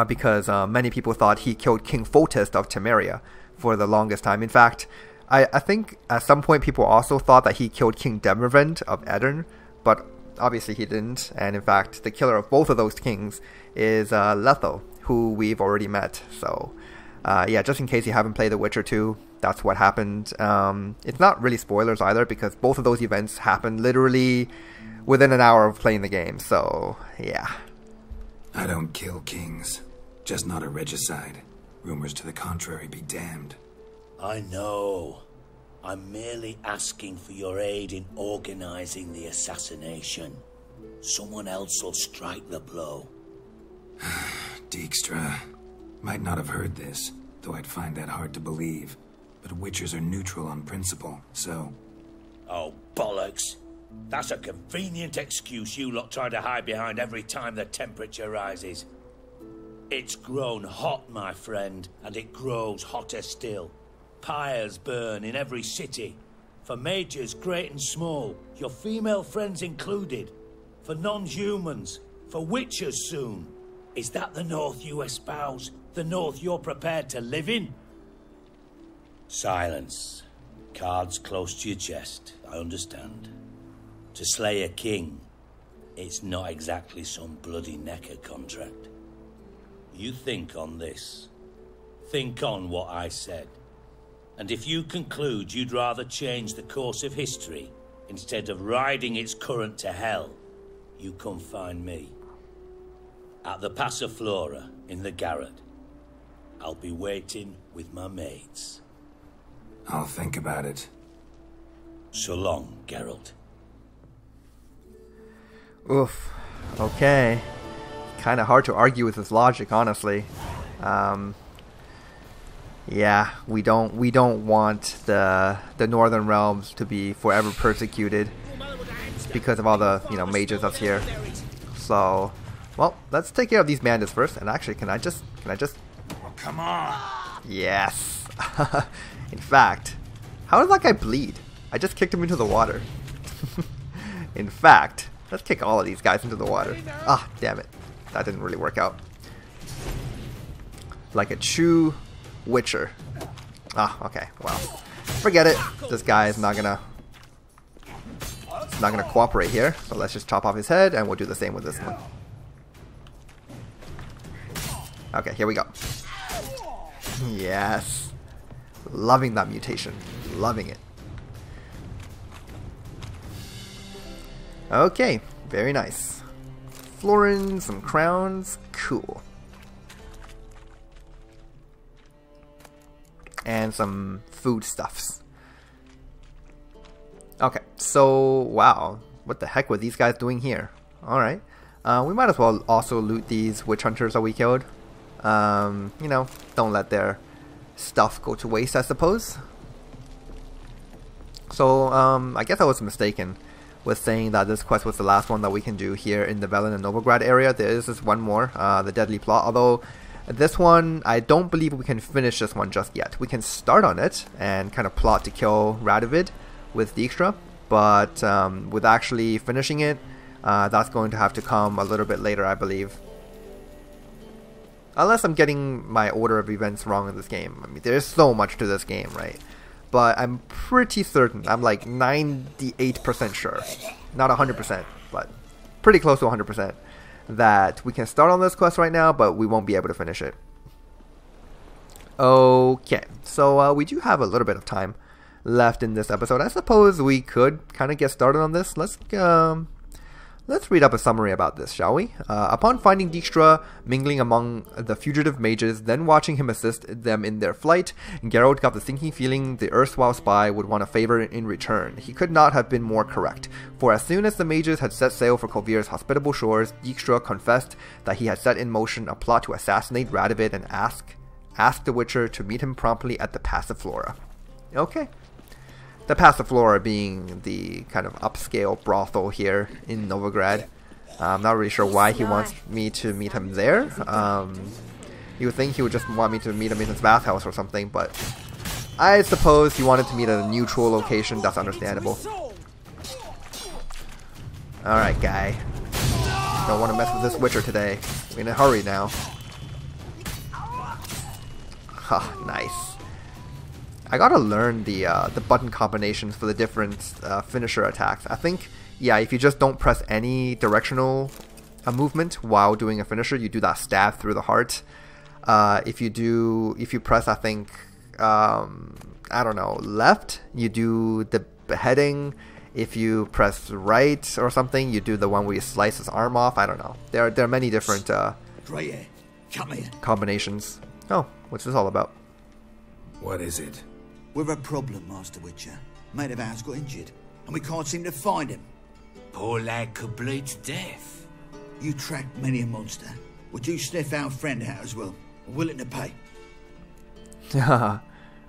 because many people thought he killed King Foltest of Temeria for the longest time. In fact, I think at some point people also thought that he killed King Demervend of Edirn, but obviously he didn't. And in fact, the killer of both of those kings is Letho, who we've already met. So yeah, just in case you haven't played The Witcher 2, that's what happened. It's not really spoilers either, because both of those events happened literally within an hour of playing the game. So yeah. I don't kill kings, just not a regicide. Rumors to the contrary be damned. I know. I'm merely asking for your aid in organizing the assassination. Someone else will strike the blow. Dijkstra. Might not have heard this, though I'd find that hard to believe. But Witchers are neutral on principle, so... Oh, bollocks. That's a convenient excuse you lot try to hide behind every time the temperature rises. It's grown hot, my friend, and it grows hotter still. Pyres burn in every city. For majors great and small, your female friends included. For non-humans, for witchers soon. Is that the North you espouse? The North you're prepared to live in? Silence. Cards close to your chest, I understand. To slay a king, it's not exactly some bloody necker contract. You think on this. Think on what I said. And if you conclude you'd rather change the course of history instead of riding its current to hell, you come find me. At the Passiflora in the garret. I'll be waiting with my mates. I'll think about it. So long, Geralt. Oof. Okay. Kind of hard to argue with his logic, honestly. Yeah, we don't want the Northern Realms to be forever persecuted because of all the mages up here. So, well, let's take care of these bandits first. And actually, can I just? Oh, come on! Yes. In fact, how did that guy bleed? I just kicked him into the water. In fact, let's kick all of these guys into the water. Ah, damn it. That didn't really work out. Like a true witcher. Ah, okay. Well, forget it. This guy is not gonna cooperate here. So let's just chop off his head, and we'll do the same with this one. Okay, here we go. Yes. Loving that mutation. Loving it. Okay, very nice. Florins, some crowns. Cool. And some foodstuffs. Okay, so, wow. What the heck were these guys doing here? Alright. We might as well also loot these witch hunters that we killed. Don't let their stuff go to waste, I suppose. So, I guess I was mistaken with saying that this quest was the last one that we can do here in the Velen and Novigrad area. There is this one more, the Deadly Plot, although this one, I don't believe we can finish this one just yet. We can start on it and kind of plot to kill Radovid with Dijkstra, but with actually finishing it, that's going to have to come a little bit later, I believe. Unless I'm getting my order of events wrong in this game. I mean, there's so much to this game, right? But I'm pretty certain, I'm like 98% sure, not 100%, but pretty close to 100%, that we can start on this quest right now, but we won't be able to finish it. Okay, so we do have a little bit of time left in this episode. I suppose we could kind of get started on this. Let's read up a summary about this, shall we? Upon finding Dijkstra mingling among the fugitive mages, then watching him assist them in their flight, Geralt got the sinking feeling the erstwhile spy would want a favor in return. He could not have been more correct, for as soon as the mages had set sail for Kovir's hospitable shores, Dijkstra confessed that he had set in motion a plot to assassinate Radovid and asked the Witcher to meet him promptly at the Passiflora. Okay. The Passiflora being the kind of upscale brothel here in Novigrad. I'm not really sure why he wants me to meet him there. You would think he would just want me to meet him in his bathhouse or something, but I suppose he wanted to meet at a neutral location. That's understandable. Alright, guy. Don't want to mess with this Witcher today. We're in a hurry now. Ha, nice. I gotta learn the button combinations for the different finisher attacks. I think, yeah, if you just don't press any directional movement while doing a finisher, you do that stab through the heart. If you press, I think, I don't know, left, you do the beheading. If you press right or something, you do the one where you slice his arm off. I don't know. There are many different combinations. Oh, what's this all about? What is it? We've a problem, Master Witcher. Mate of ours got injured, and we can't seem to find him. Poor lad could bleed to death. You tracked many a monster. Would you sniff our friend out as well? I'm willing to pay.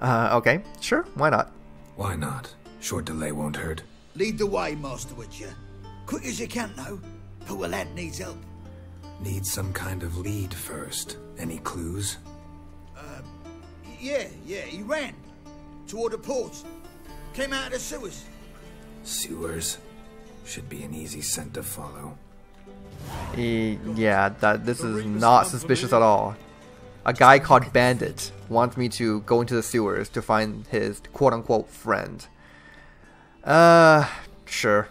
Okay, sure, why not? Why not? Short delay won't hurt. Lead the way, Master Witcher. Quick as you can, though. Poor lad needs help. Need some kind of lead first. Any clues? Yeah, he ran. Toward the port. Came out of the sewers. Sewers? Should be an easy scent to follow. Yeah, this is not suspicious at all. A guy called Bandit wants me to go into the sewers to find his quote-unquote friend. Sure.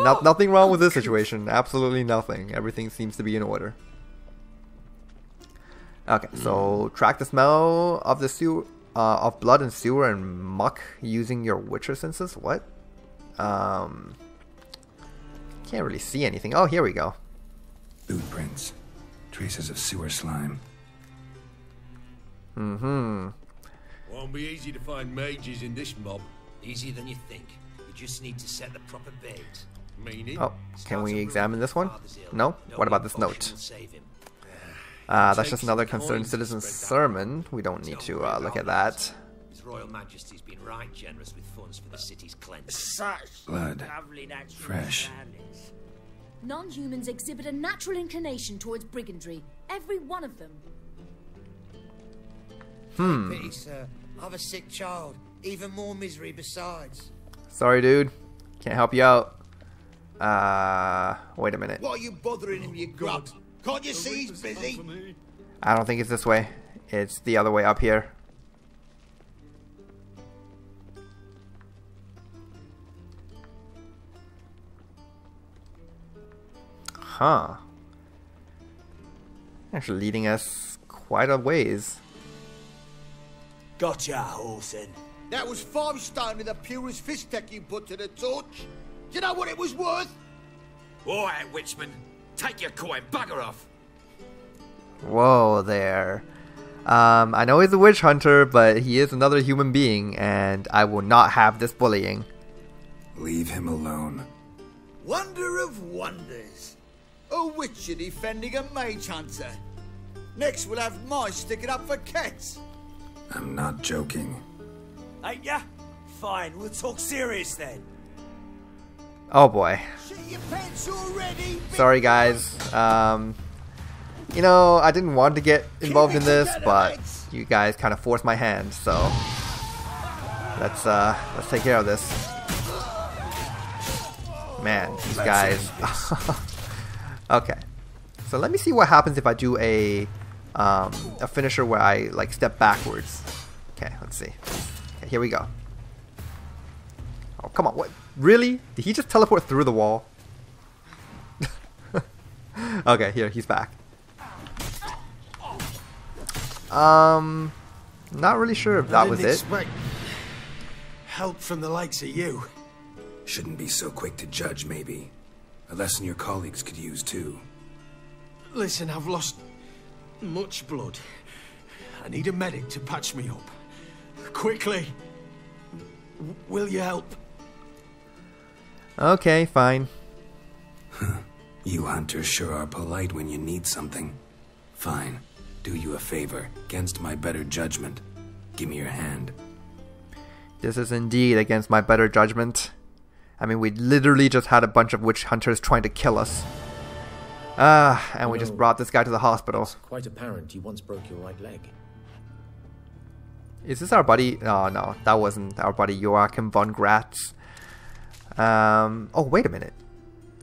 Nothing wrong with this situation. Absolutely nothing. Everything seems to be in order. Okay, so track the smell of the sewer, of blood and sewer and muck using your Witcher senses. What? Can't really see anything. Oh, here we go. Boot prints. Traces of sewer slime. Won't be easy to find mages in this mob. Easier than you think. You just need to set the proper bait. Meaning? Oh, can we examine this one? No? What about this note? That's just another concerned citizen's sermon. We don't need to look at that. His Royal Majesty's been right generous with funds for the city's cleansing. Blood. Fresh. Non-humans exhibit a natural inclination towards brigandry. Every one of them. Pity, sir. I've a sick child. Even more misery besides. Sorry, dude. Can't help you out. Wait a minute. Why are you bothering him, you grub? Can't you see he's busy? I don't think it's this way. It's the other way up here. Huh. Actually leading us quite a ways. Gotcha, Orson. That was 5 stone with the purest fish tech you put to the torch. Do you know what it was worth? Alright, Witchman. Take your coin, bugger off. Whoa there. I know he's a witch hunter, but he is another human being, and I will not have this bullying. Leave him alone. Wonder of wonders. A witcher defending a mage hunter. Next we'll have mice sticking up for cats. I'm not joking. Ain't ya? Fine, we'll talk serious then. Oh boy. Shit your pants already. Sorry guys. You know, I didn't want to get involved in this, but you guys kind of forced my hand, so let's take care of this. Man, these guys. Okay. So let me see what happens if I do a finisher where I like step backwards. Okay, let's see. Okay, here we go. Oh, come on. What? Really? Did he just teleport through the wall? Okay, here, he's back. Not really sure if that was it. Help from the likes of you. Shouldn't be so quick to judge, maybe. A lesson your colleagues could use, too. Listen, I've lost much blood. I need a medic to patch me up. Quickly. Will you help? Okay, fine. You hunters sure are polite when you need something. Fine. Do you a favor, against my better judgment. Give me your hand. This is indeed against my better judgment. I mean, we literally just had a bunch of witch hunters trying to kill us. And we just brought this guy to the hospital. It's quite apparent you once broke your right leg. Is this our buddy? Oh no, that wasn't our buddy Joachim von Gratz. Oh, wait a minute.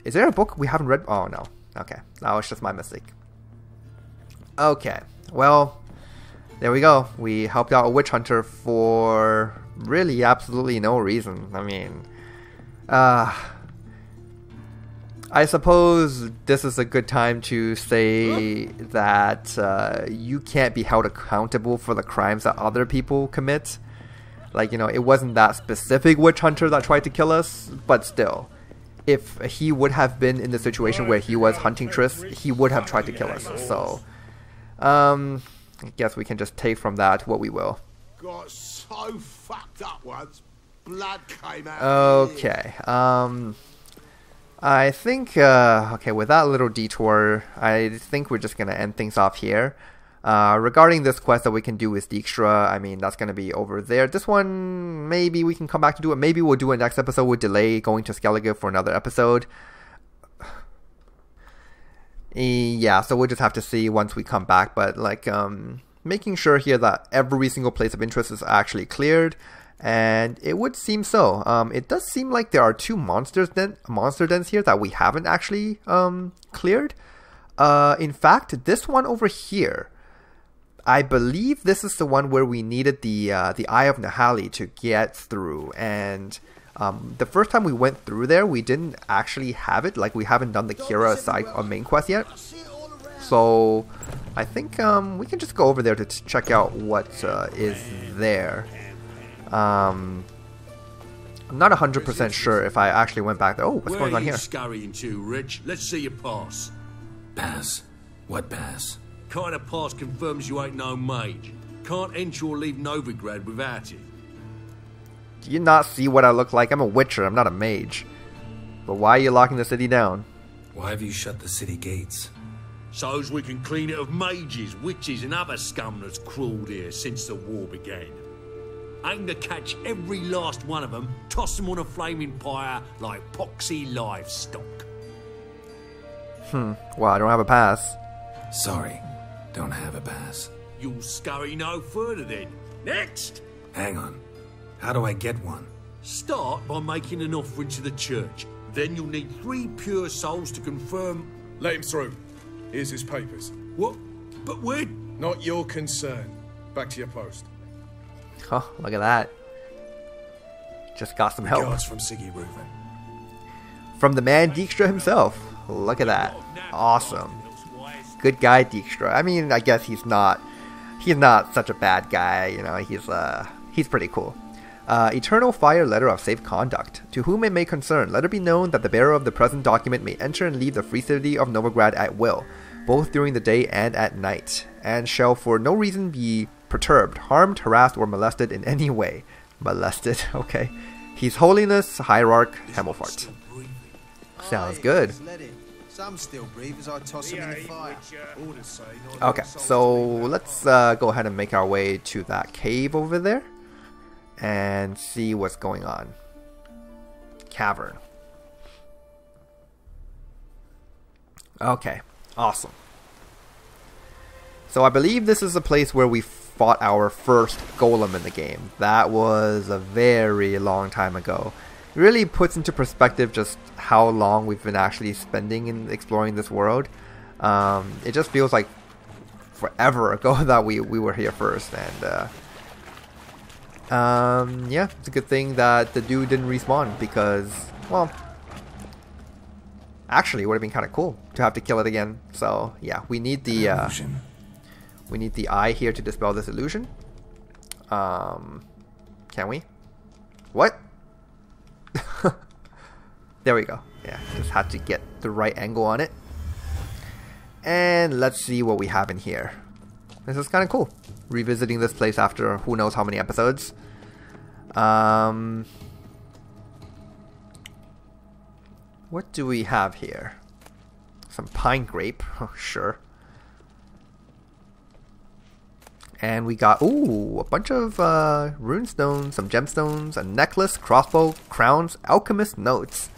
Is there a book we haven't read? Oh no. Okay, that was just my mistake. Okay, well, there we go. We helped out a witch hunter for really absolutely no reason. I mean, I suppose this is a good time to say that you can't be held accountable for the crimes that other people commit. Like, you know, it wasn't that specific witch hunter that tried to kill us, but still, if he would have been in the situation where he was hunting Triss, he would have tried to kill us. So, I guess we can just take from that what we will. Got so fucked up once, blood came out. Okay, I think, okay, with that little detour, I think we're just going to end things off here. Regarding this quest that we can do with Dijkstra, I mean, that's going to be over there. This one, maybe we can come back to do it. Maybe we'll do it next episode. We'll delay going to Skellige for another episode. Yeah, so we'll just have to see once we come back. But, like, making sure here that every single place of interest is actually cleared. And it would seem so. It does seem like there are 2 monster dens here that we haven't actually cleared. In fact, this one over here, I believe this is the one where we needed the Eye of Nahali to get through. And the first time we went through there, we didn't actually have it. Like, we haven't done the Kira side or main quest yet. So I think we can just go over there to check out what is there. I'm not 100% sure if I actually went back there. Oh, what's going on here? Where are you scurrying to, Rich? Let's see your pass. Pass? What pass? Kind of pass confirms you ain't no mage. Can't enter or leave Novigrad without it. Do you not see what I look like? I'm a witcher, I'm not a mage. But why are you locking the city down? Why have you shut the city gates? So's we can clean it of mages, witches and other scum that's crawled here since the war began. Aim to catch every last one of them, toss them on a flaming pyre like poxy livestock. Well, I don't have a pass. Sorry, don't have a pass. You'll scurry no further then. Next! Hang on. How do I get one? Start by making an offering to the church. Then you'll need 3 pure souls to confirm... Let him through. Here's his papers. What? But where? Not your concern. Back to your post. Oh, look at that. Just got some help. Guards from Siggy Reuven. From the man Dijkstra himself. Look at that. Awesome. Good guy Dijkstra. I mean, I guess he's not such a bad guy, you know, he's pretty cool. Eternal Fire Letter of Safe Conduct. To whom it may concern, let it be known that the bearer of the present document may enter and leave the free city of Novigrad at will, both during the day and at night, and shall for no reason be perturbed, harmed, harassed, or molested in any way. Molested, okay. His Holiness Hierarch Hemmelfart. Sounds good. Some still breathe as I toss them in the fire. Okay, so let's go ahead and make our way to that cave over there and see what's going on. Cavern. Okay, awesome. So I believe this is the place where we fought our first golem in the game. That was a very long time ago. It really puts into perspective just how long we've been actually spending in exploring this world. It just feels like forever ago that we were here first, and yeah, it's a good thing that the dude didn't respawn, because, well, actually it would have been kind of cool to have to kill it again. So yeah, we need the eye here to dispel this illusion. Can we? What? There we go. Yeah, just had to get the right angle on it. And let's see what we have in here. This is kind of cool. Revisiting this place after who knows how many episodes. What do we have here? Some pine grape. Oh, sure. And we got, ooh, a bunch of rune stones, some gemstones, a necklace, crossbow, crowns, alchemist notes.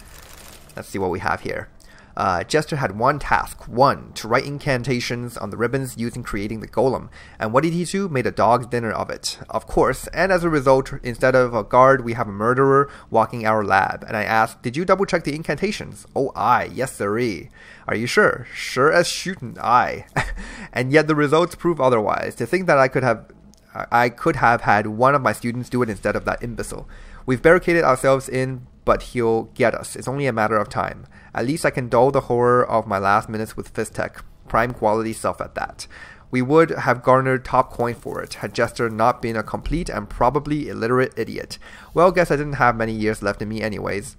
Let's see what we have here. Jester had one task. 1. To write incantations on the ribbons used in creating the golem. And what did he do? Made a dog's dinner of it. Of course. And as a result, instead of a guard, we have a murderer walking our lab. And I asked, did you double check the incantations? Oh, aye. Yes, sirree. Are you sure? Sure as shootin', aye. And yet the results prove otherwise. To think that I could have had one of my students do it instead of that imbecile. We've barricaded ourselves in, but he'll get us. It's only a matter of time. At least I can dull the horror of my last minutes with fist tech. Prime quality stuff at that. We would have garnered top coin for it, had Jester not been a complete and probably illiterate idiot. Well, guess I didn't have many years left in me anyways.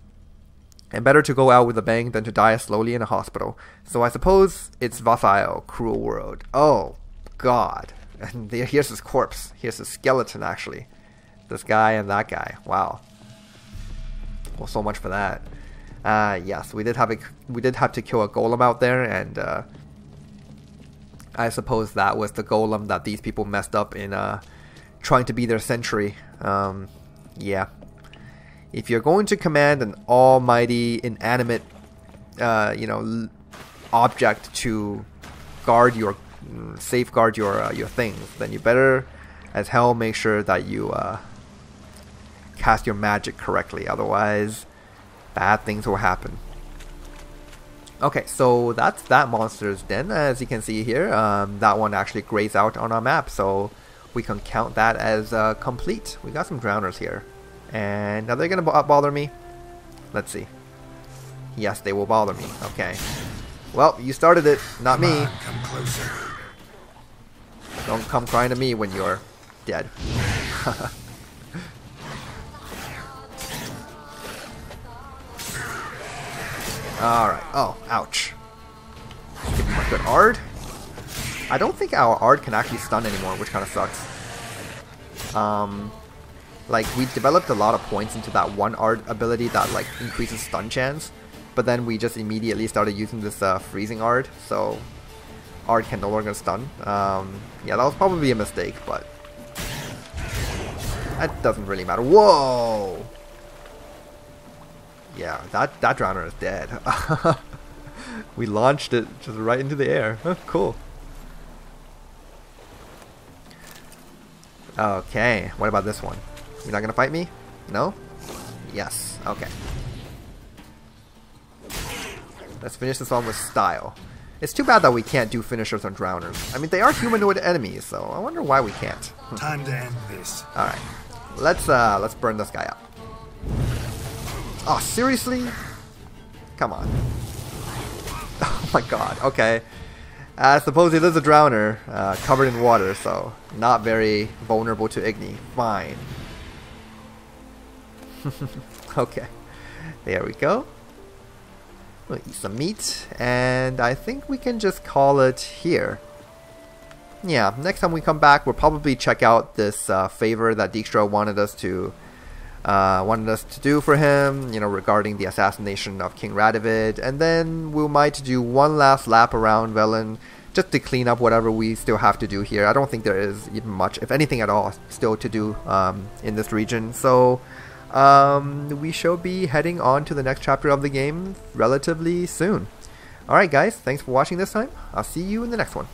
And better to go out with a bang than to die slowly in a hospital. So I suppose it's Vasail, cruel world. Oh, God. And here's his corpse. Here's his skeleton, actually. This guy and that guy. Wow. Well, so much for that. Yes, we did have to kill a golem out there, and I suppose that was the golem that these people messed up in trying to be their sentry. Yeah. If you're going to command an almighty inanimate, object to guard your, safeguard your things, then you better as hell make sure that you cast your magic correctly. Otherwise, bad things will happen. Okay, so that's that monster's den. As you can see here, that one actually grays out on our map, so we can count that as complete. We got some drowners here. And are they going to bother me? Let's see. Yes, they will bother me. Okay. Well, you started it, not me. Come closer. Don't come crying to me when you're dead. Alright. Oh, ouch. Give him a good Ard. I don't think our Ard can actually stun anymore, which kind of sucks. Like, we developed a lot of points into that one Ard ability that, like, increases stun chance. But then we just immediately started using this freezing Ard, so Ard can no longer stun. Yeah, that was probably a mistake, but that doesn't really matter. Whoa! Yeah, that drowner is dead. We launched it just right into the air. Huh, cool. Okay, what about this one? You're not gonna fight me? No? Yes. Okay. Let's finish this one with style. It's too bad that we can't do finishers on drowners. I mean, they are humanoid enemies, so I wonder why we can't. Time to end this. Alright. Let's burn this guy up. Oh, seriously? Come on. Oh my god, okay. I suppose it is a drowner, covered in water, so not very vulnerable to Igni. Fine. Okay. There we go. We'll eat some meat, and I think we can just call it here. Yeah, next time we come back, we'll probably check out this favor that Dijkstra wanted us to do for him, you know, regarding the assassination of King Radovid, and then we might do one last lap around Velen just to clean up whatever we still have to do here. I don't think there is even much, if anything at all, still to do in this region. So we shall be heading on to the next chapter of the game relatively soon. Alright guys, thanks for watching this time. I'll see you in the next one.